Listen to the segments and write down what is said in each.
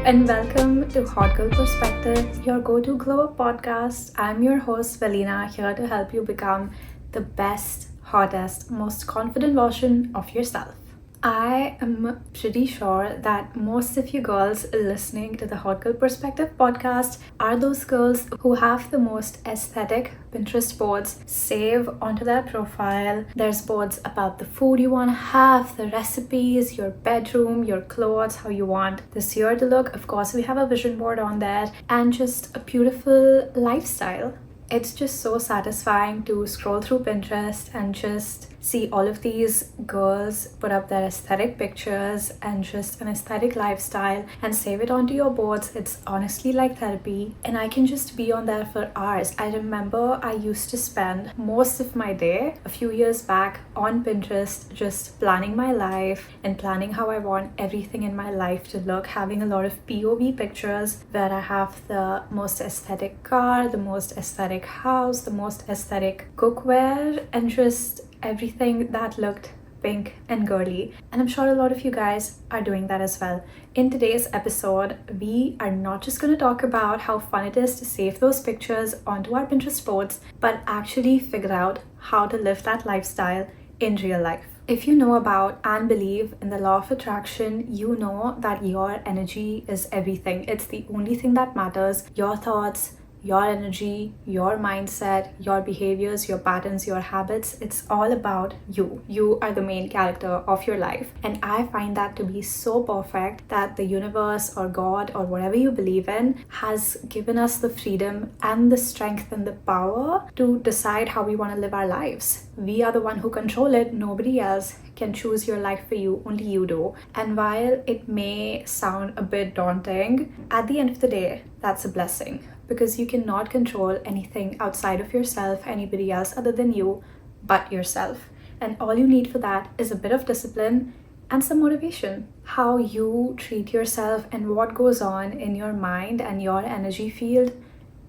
and welcome to Hot Girl Perspective, your go-to glow up podcast. I'm your host Valena, here to help you become the best, hottest, most confident version of yourself. I am pretty sure that most of you girls listening to the Hot Girl Perspective podcast are those girls who have the most aesthetic Pinterest boards save onto their profile. There's boards about the food you want to have, the recipes, your bedroom, your clothes, how you want this year to look. Of course, we have a vision board on there and just a beautiful lifestyle. It's just so satisfying to scroll through Pinterest and just see all of these girls put up their aesthetic pictures and just an aesthetic lifestyle and save it onto your boards. It's honestly like therapy, and I can just be on there for hours. I remember I used to spend most of my day a few years back on Pinterest just planning my life and planning how I want everything in my life to look, having a lot of POV pictures where I have the most aesthetic car, the most aesthetic house, the most aesthetic cookware, and just everything that looked pink and girly. And I'm sure a lot of you guys are doing that as well. In today's episode, we are not just going to talk about how fun it is to save those pictures onto our Pinterest boards, but actually figure out how to live that lifestyle in real life. If you know about and believe in the law of attraction, you know that your energy is everything. It's the only thing that matters. Your thoughts, your energy, your mindset, your behaviors, your patterns, your habits, it's all about you. You are the main character of your life. And I find that to be so perfect that the universe or God or whatever you believe in has given us the freedom and the strength and the power to decide how we want to live our lives. We are the one who control it. Nobody else can choose your life for you, only you do. And while it may sound a bit daunting, at the end of the day, that's a blessing, because you cannot control anything outside of yourself, anybody else other than you, but yourself. And all you need for that is a bit of discipline and some motivation. How you treat yourself and what goes on in your mind and your energy field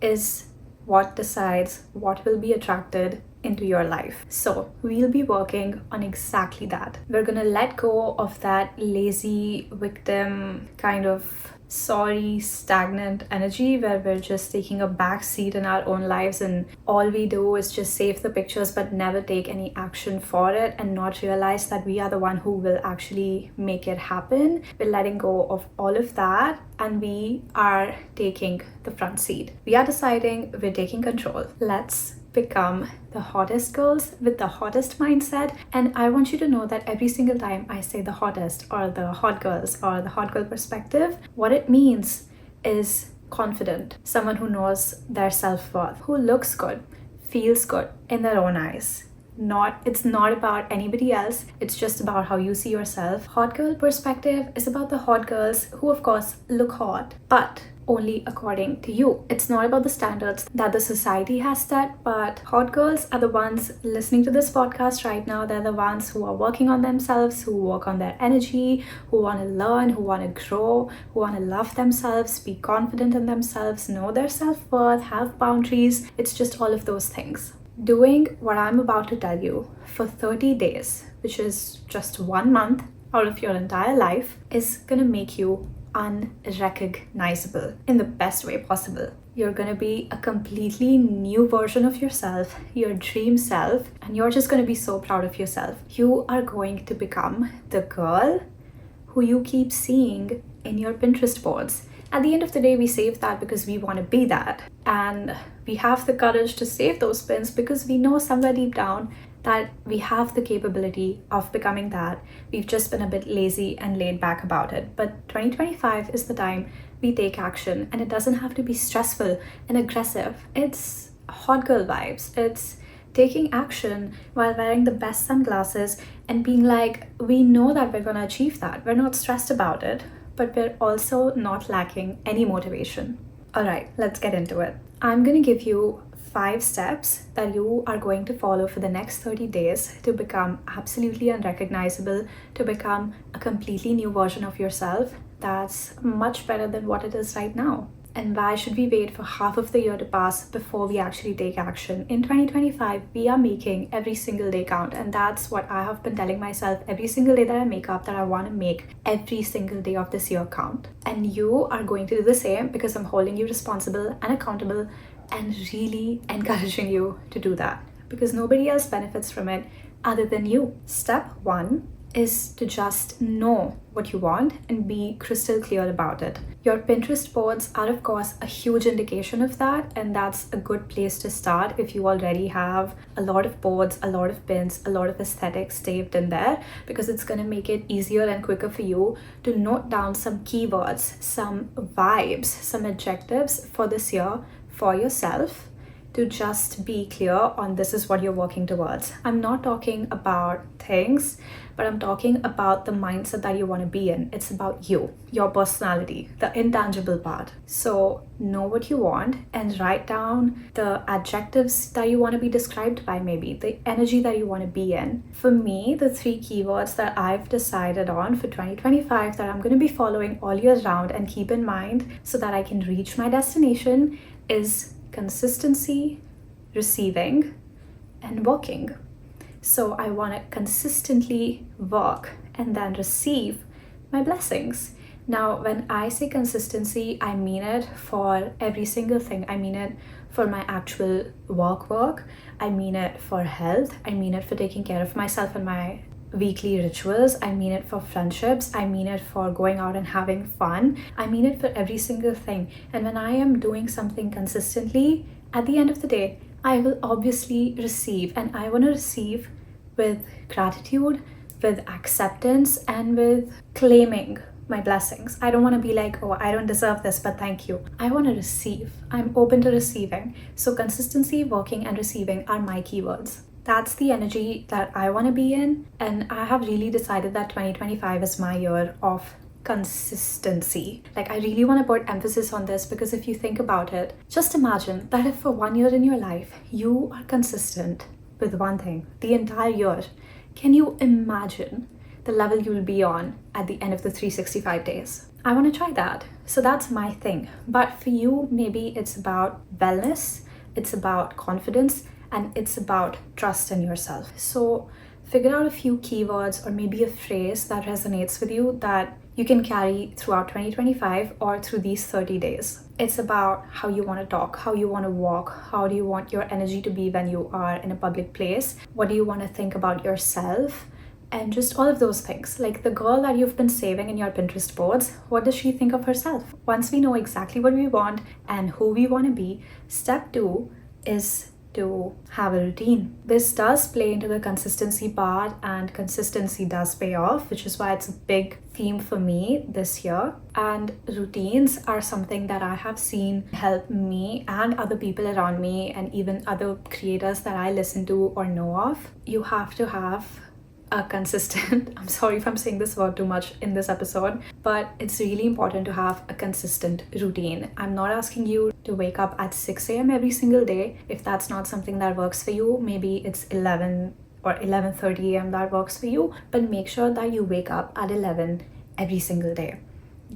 is what decides what will be attracted into your life. So we'll be working on exactly that. We're gonna let go of that lazy victim kind of sorry, stagnant energy where we're just taking a back seat in our own lives and all we do is just save the pictures but never take any action for it and not realize that we are the one who will actually make it happen. We're letting go of all of that and we are taking the front seat. We are deciding, we're taking control. Let's become the hottest girls with the hottest mindset. And I want you to know that every single time I say the hottest or the hot girls or the hot girl perspective, what it means is confident, someone who knows their self-worth, who looks good, feels good in their own eyes. It's not about anybody else, it's just about how you see yourself. Hot girl perspective is about the hot girls who of course look hot, but only according to you. It's not about the standards that the society has set, but hot girls are the ones listening to this podcast right now. They're the ones who are working on themselves, who work on their energy, who want to learn, who want to grow, who want to love themselves, be confident in themselves, know their self-worth, have boundaries. It's just all of those things. Doing what I'm about to tell you for 30 days, which is just 1 month out of your entire life, is gonna make you unrecognizable in the best way possible. You're gonna be a completely new version of yourself, your dream self, and you're just gonna be so proud of yourself. You are going to become the girl who you keep seeing in your Pinterest boards. At the end of the day, we save that because we want to be that. And we have the courage to save those pins because we know somewhere deep down that we have the capability of becoming that. We've just been a bit lazy and laid back about it. But 2025 is the time we take action, and it doesn't have to be stressful and aggressive. It's hot girl vibes. It's taking action while wearing the best sunglasses and being like, we know that we're gonna achieve that. We're not stressed about it, but we're also not lacking any motivation. All right, let's get into it. I'm gonna give you 5 steps that you are going to follow for the next 30 days to become absolutely unrecognizable, to become a completely new version of yourself that's much better than what it is right now. And why should we wait for half of the year to pass before we actually take action? In 2025, we are making every single day count. And that's what I have been telling myself every single day that I make up, that I want to make every single day of this year count. And you are going to do the same, because I'm holding you responsible and accountable and really encouraging you to do that, because nobody else benefits from it other than you. Step 1 is to just know what you want and be crystal clear about it. Your Pinterest boards are, of course, a huge indication of that, and that's a good place to start if you already have a lot of boards, a lot of pins, a lot of aesthetics saved in there, because it's going to make it easier and quicker for you to note down some keywords, some vibes, some adjectives for this year for yourself, to just be clear on this is what you're working towards. I'm not talking about things, but I'm talking about the mindset that you want to be in. It's about you, your personality, the intangible part. So know what you want and write down the adjectives that you want to be described by, maybe the energy that you want to be in. For me, the 3 keywords that I've decided on for 2025 that I'm going to be following all year round and keep in mind so that I can reach my destination is consistency, receiving, and working. So I want to consistently work and then receive my blessings. Now, when I say consistency, I mean it for every single thing. I mean it for my actual work. I mean it for health. I mean it for taking care of myself and my weekly rituals. I mean it for friendships. I mean it for going out and having fun. I mean it for every single thing. And when I am doing something consistently, at the end of the day, I will obviously receive, and I want to receive with gratitude, with acceptance, and with claiming my blessings. I don't want to be like, oh, I don't deserve this, but thank you. I want to receive. I'm open to receiving. So consistency, working, and receiving are my keywords. That's the energy that I want to be in, and I have really decided that 2025 is my year of consistency. Like, I really want to put emphasis on this, because if you think about it, just imagine that if for 1 year in your life you are consistent with one thing the entire year, can you imagine the level you will be on at the end of the 365 days? I want to try that. So that's my thing. But for you, maybe it's about wellness, it's about confidence, and it's about trust in yourself. So figure out a few keywords or maybe a phrase that resonates with you that you can carry throughout 2025 or through these 30 days. It's about how you want to talk, how you want to walk, how do you want your energy to be when you are in a public place, what do you want to think about yourself, and just all of those things. Like the girl that you've been saving in your Pinterest boards, what does she think of herself? Once we know exactly what we want and who we want to be, step 2 is to have a routine. This does play into the consistency part, and consistency does pay off, which is why it's a big theme for me this year. And routines are something that I have seen help me and other people around me, and even other creators that I listen to or know of. You have to have a consistent, I'm sorry if I'm saying this word too much in this episode, but it's really important to have a consistent routine. I'm not asking you to wake up at 6 a.m. every single day. If that's not something that works for you, maybe it's 11 or 11:30 a.m. that works for you, but make sure that you wake up at 11 every single day.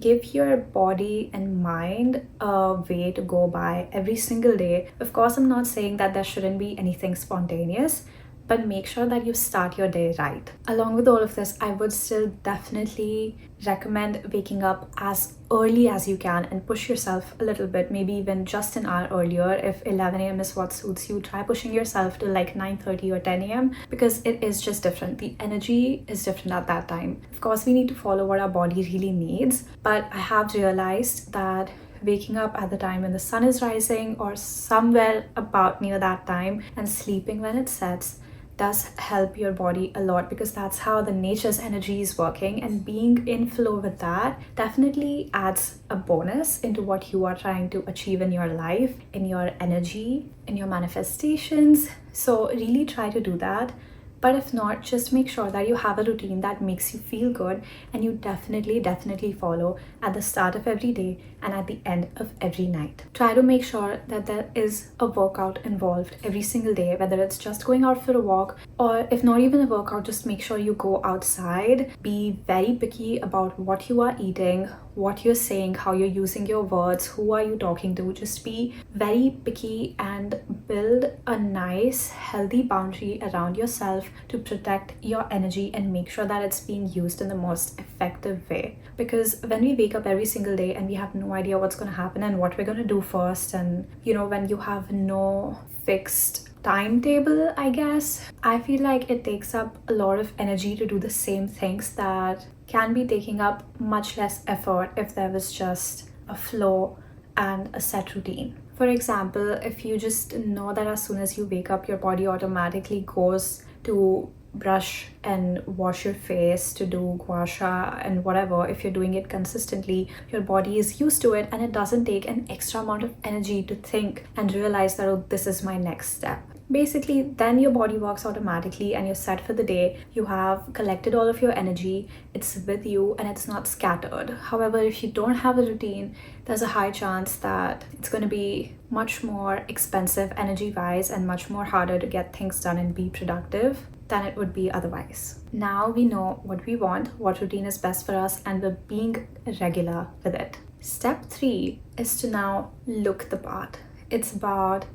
Give your body and mind a way to go by every single day. Of course, I'm not saying that there shouldn't be anything spontaneous, but make sure that you start your day right. Along with all of this, I would still definitely recommend waking up as early as you can and push yourself a little bit, maybe even just an hour earlier. If 11 a.m. is what suits you, try pushing yourself to like 9:30 or 10 a.m. because it is just different. The energy is different at that time. Of course, we need to follow what our body really needs, but I have realized that waking up at the time when the sun is rising or somewhere about near that time and sleeping when it sets does help your body a lot, because that's how the nature's energy is working, and being in flow with that definitely adds a bonus into what you are trying to achieve in your life, in your energy, in your manifestations. So really try to do that. But if not, just make sure that you have a routine that makes you feel good, and you definitely follow at the start of every day and at the end of every night. Try to make sure that there is a workout involved every single day, whether it's just going out for a walk, or if not even a workout, just make sure you go outside. Be very picky about what you are eating, what you're saying, how you're using your words, who are you talking to. Just be very picky and build a nice, healthy boundary around yourself to protect your energy and make sure that it's being used in the most effective way. Because when we wake up every single day and we have no idea what's going to happen and what we're going to do first, and when you have no fixed timetable, I guess, I feel like it takes up a lot of energy to do the same things that can be taking up much less effort if there was just a flow and a set routine. For example, if you just know that as soon as you wake up, your body automatically goes to brush and wash your face, to do gua sha and whatever. If you're doing it consistently, your body is used to it and it doesn't take an extra amount of energy to think and realize that, oh, this is my next step. Basically, then your body works automatically and you're set for the day. You have collected all of your energy, it's with you and it's not scattered. However, if you don't have a routine, there's a high chance that it's going to be much more expensive energy wise and much more harder to get things done and be productive than it would be otherwise. Now we know what we want, what routine is best for us, and we're being regular with it. Step 3 is to now look the part. It's about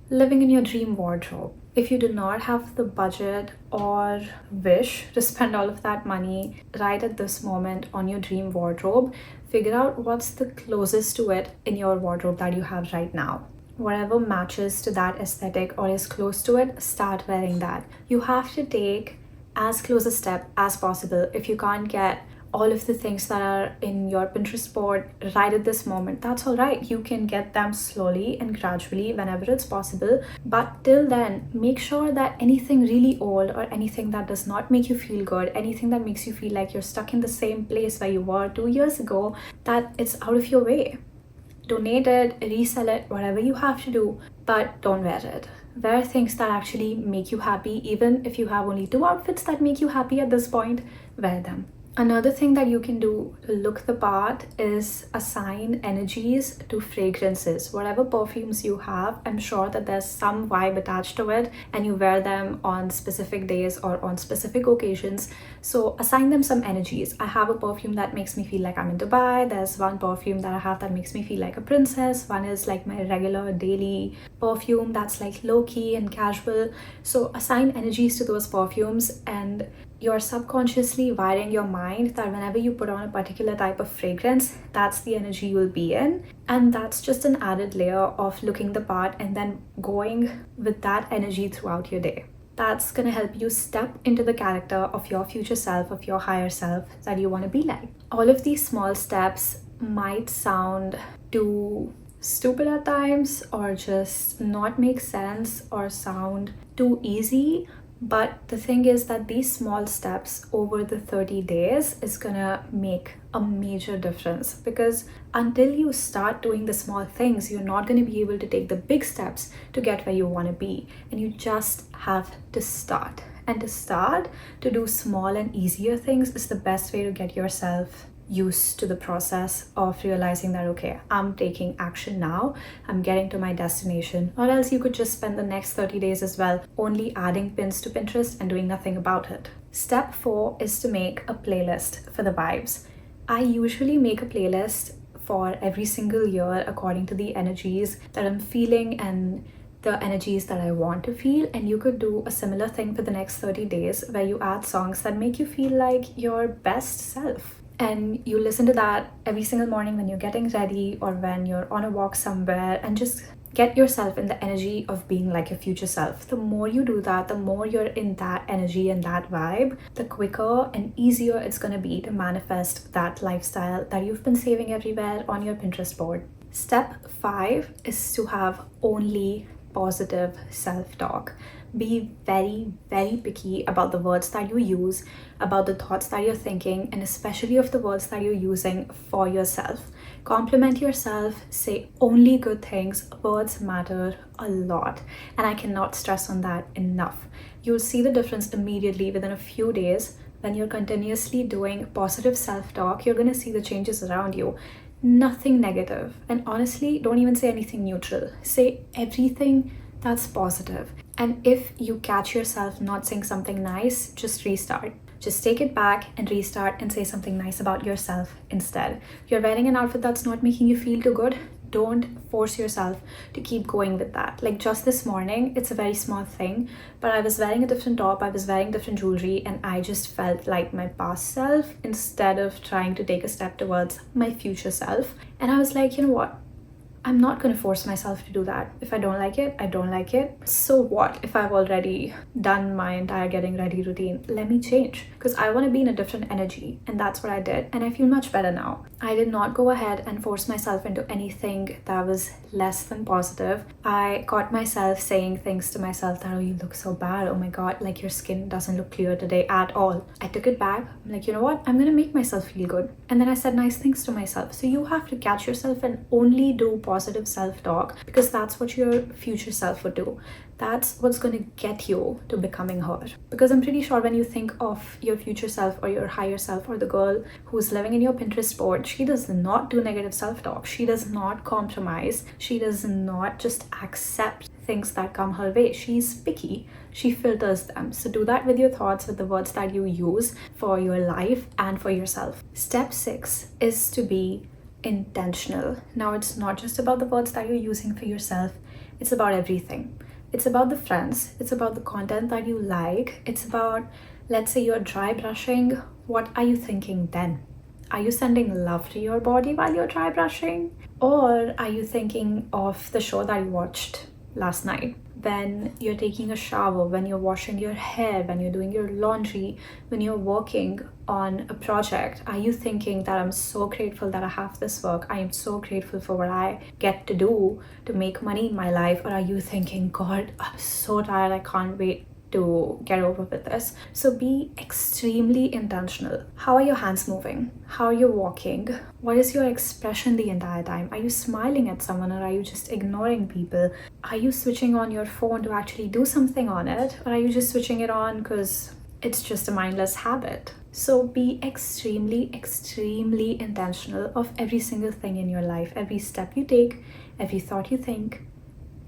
living in your dream wardrobe. If you do not have the budget or wish to spend all of that money right at this moment on your dream wardrobe, figure out what's the closest to it in your wardrobe that you have right now. Whatever matches to that aesthetic or is close to it, start wearing that. You have to take as close a step as possible. If you can't get all of the things that are in your Pinterest board right at this moment, that's all right. You can get them slowly and gradually whenever it's possible. But till then, make sure that anything really old or anything that does not make you feel good, anything that makes you feel like you're stuck in the same place where you were 2 years ago, that it's out of your way. Donate it, resell it, whatever you have to do, but don't wear it. Wear things that actually make you happy. Even if you have only 2 outfits that make you happy at this point, wear them. Another thing that you can do to look the part is assign energies to fragrances. Whatever perfumes you have, I'm sure that there's some vibe attached to it and you wear them on specific days or on specific occasions. So assign them some energies. I have a perfume that makes me feel like I'm in Dubai. There's one perfume that I have that makes me feel like a princess. One is like my regular daily perfume that's like low-key and casual. So assign energies to those perfumes and you're subconsciously wiring your mind that whenever you put on a particular type of fragrance, that's the energy you will be in. And that's just an added layer of looking the part and then going with that energy throughout your day. That's going to help you step into the character of your future self, of your higher self that you want to be like. All of these small steps might sound too stupid at times or just not make sense or sound too easy. But the thing is that these small steps over the 30 days is gonna make a major difference, because until you start doing the small things, you're not gonna be able to take the big steps to get where you wanna be. And you just have to start. And to do small and easier things is the best way to get yourself used to the process of realizing that, okay, I'm taking action now, I'm getting to my destination. Or else you could just spend the next 30 days as well only adding pins to Pinterest and doing nothing about it. Step 4 is to make a playlist for the vibes. I usually make a playlist for every single year according to the energies that I'm feeling and the energies that I want to feel. And you could do a similar thing for the next 30 days where you add songs that make you feel like your best self. And you listen to that every single morning when you're getting ready or when you're on a walk somewhere, and just get yourself in the energy of being like your future self. The more you do that, the more you're in that energy and that vibe, the quicker and easier it's going to be to manifest that lifestyle that you've been saving everywhere on your Pinterest board. Step 5 is to have only positive self-talk. Be very, very picky about the words that you use, about the thoughts that you're thinking, and especially of the words that you're using for yourself. Compliment yourself, say only good things. Words matter a lot, and I cannot stress on that enough. You'll see the difference immediately within a few days. When you're continuously doing positive self-talk, you're going to see the changes around you. Nothing negative. And honestly, don't even say anything neutral. Say everything that's positive. And if you catch yourself not saying something nice, just restart. Just take it back and restart and say something nice about yourself instead. You're wearing an outfit that's not making you feel too good. Don't force yourself to keep going with that. Like just this morning, it's a very small thing, but I was wearing a different top, I was wearing different jewelry, and I just felt like my past self instead of trying to take a step towards my future self. And I was like, you know what? I'm not going to force myself to do that. If I don't like it, I don't like it. So what if I've already done my entire getting ready routine? Let me change, because I want to be in a different energy, and that's what I did, and I feel much better now. I did not go ahead and force myself into anything that was less than positive. I caught myself saying things to myself that, oh, you look so bad, oh my god, like your skin doesn't look clear today at all. I took it back. I'm like, you know what, I'm gonna make myself feel good. And then I said nice things to myself. So you have to catch yourself and only do positive self-talk, because that's what your future self would do. That's what's going to get you to becoming her. Because I'm pretty sure when you think of your future self or your higher self or the girl who's living in your Pinterest board, she does not do negative self-talk. She does not compromise. She does not just accept things that come her way. She's picky. She filters them. So do that with your thoughts, with the words that you use for your life and for yourself. Step 6 is to be intentional. Now, it's not just about the words that you're using for yourself. It's about everything. It's about the friends. It's about the content that you like. It's about, let's say you're dry brushing. What are you thinking then? Are you sending love to your body while you're dry brushing? Or are you thinking of the show that you watched last night? When you're taking a shower, when you're washing your hair, when you're doing your laundry, when you're working on a project, are you thinking that I'm so grateful that I have this work? I am so grateful for what I get to do to make money in my life. Or are you thinking, God, I'm so tired, I can't wait to get over with this? So be extremely intentional. How are your hands moving? How are you walking? What is your expression the entire time? Are you smiling at someone, or are you just ignoring people? Are you switching on your phone to actually do something on it? Or are you just switching it on because it's just a mindless habit? So be extremely, extremely intentional of every single thing in your life, every step you take, every thought you think,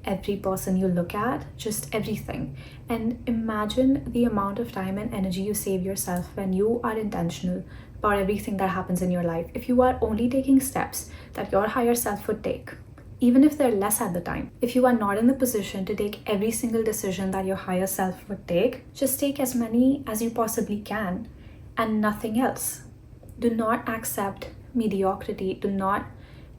every person you look at, just everything. And imagine the amount of time and energy you save yourself when you are intentional about everything that happens in your life. If you are only taking steps that your higher self would take, even if they're less at the time, if you are not in the position to take every single decision that your higher self would take, just take as many as you possibly can and nothing else. Do not accept mediocrity. Do not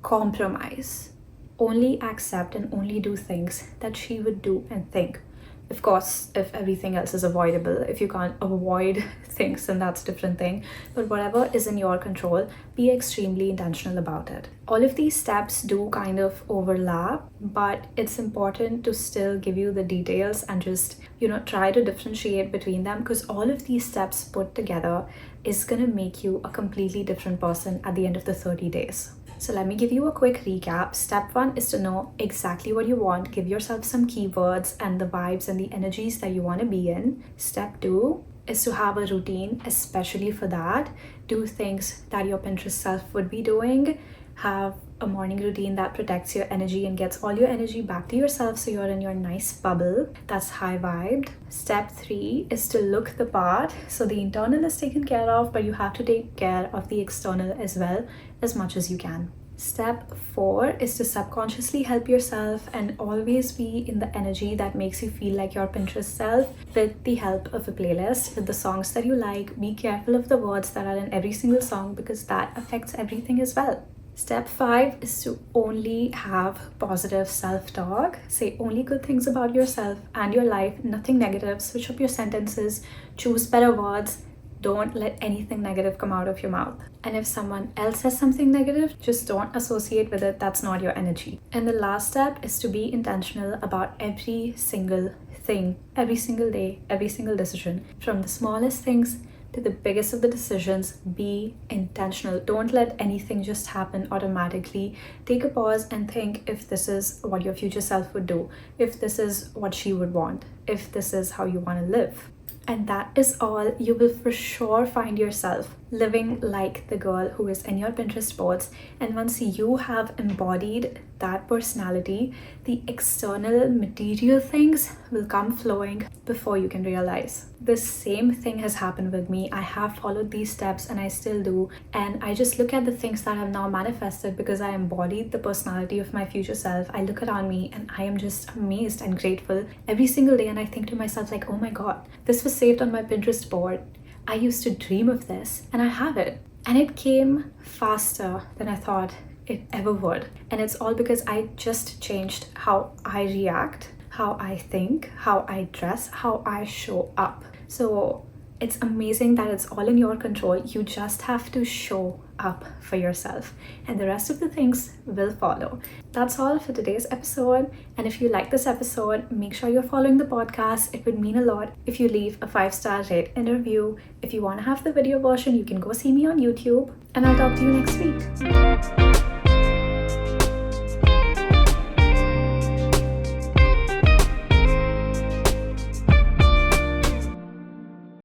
compromise. Only accept and only do things that she would do and think. Of course, if everything else is avoidable, if you can't avoid things, then that's a different thing. But whatever is in your control, be extremely intentional about it. All of these steps do kind of overlap, but it's important to still give you the details and just, try to differentiate between them, because all of these steps put together is going to make you a completely different person at the end of the 30 days. So let me give you a quick recap. Step 1 is to know exactly what you want. Give yourself some keywords and the vibes and the energies that you want to be in. Step 2 is to have a routine, especially for that. Do things that your Pinterest self would be doing. Have a morning routine that protects your energy and gets all your energy back to yourself, so you're in your nice bubble that's high vibed. Step 3 is to look the part. So the internal is taken care of, but you have to take care of the external as well, as much as you can. Step 4 is to subconsciously help yourself and always be in the energy that makes you feel like your Pinterest self, with the help of a playlist with the songs that you like. Be careful of the words that are in every single song, because that affects everything as well. Step 5 is to only have positive self-talk. Say only good things about yourself and your life, nothing negative. Switch up your sentences, choose better words. Don't let anything negative come out of your mouth. And if someone else says something negative, just don't associate with it. That's not your energy. And the last step is to be intentional about every single thing, every single day, every single decision. From the smallest things to the biggest of the decisions, be intentional. Don't let anything just happen automatically. Take a pause and think if this is what your future self would do, if this is what she would want, if this is how you want to live. And that is all. You will for sure find yourself living like the girl who is in your Pinterest boards. And once you have embodied that personality, the external material things will come flowing before you can realize. The same thing has happened with me. I have followed these steps and I still do. And I just look at the things that have now manifested because I embodied the personality of my future self. I look around me and I am just amazed and grateful every single day. And I think to myself, like, oh my God, this was saved on my Pinterest board. I used to dream of this and I have it. And it came faster than I thought it ever would. And it's all because I just changed how I react, how I think, how I dress, how I show up. So it's amazing that it's all in your control. You just have to show up for yourself, and the rest of the things will follow. That's all for today's episode. And if you like this episode, make sure you're following the podcast. It would mean a lot if you leave a 5-star rate and review. If you want to have the video version, you can go see me on YouTube, and I'll talk to you next week.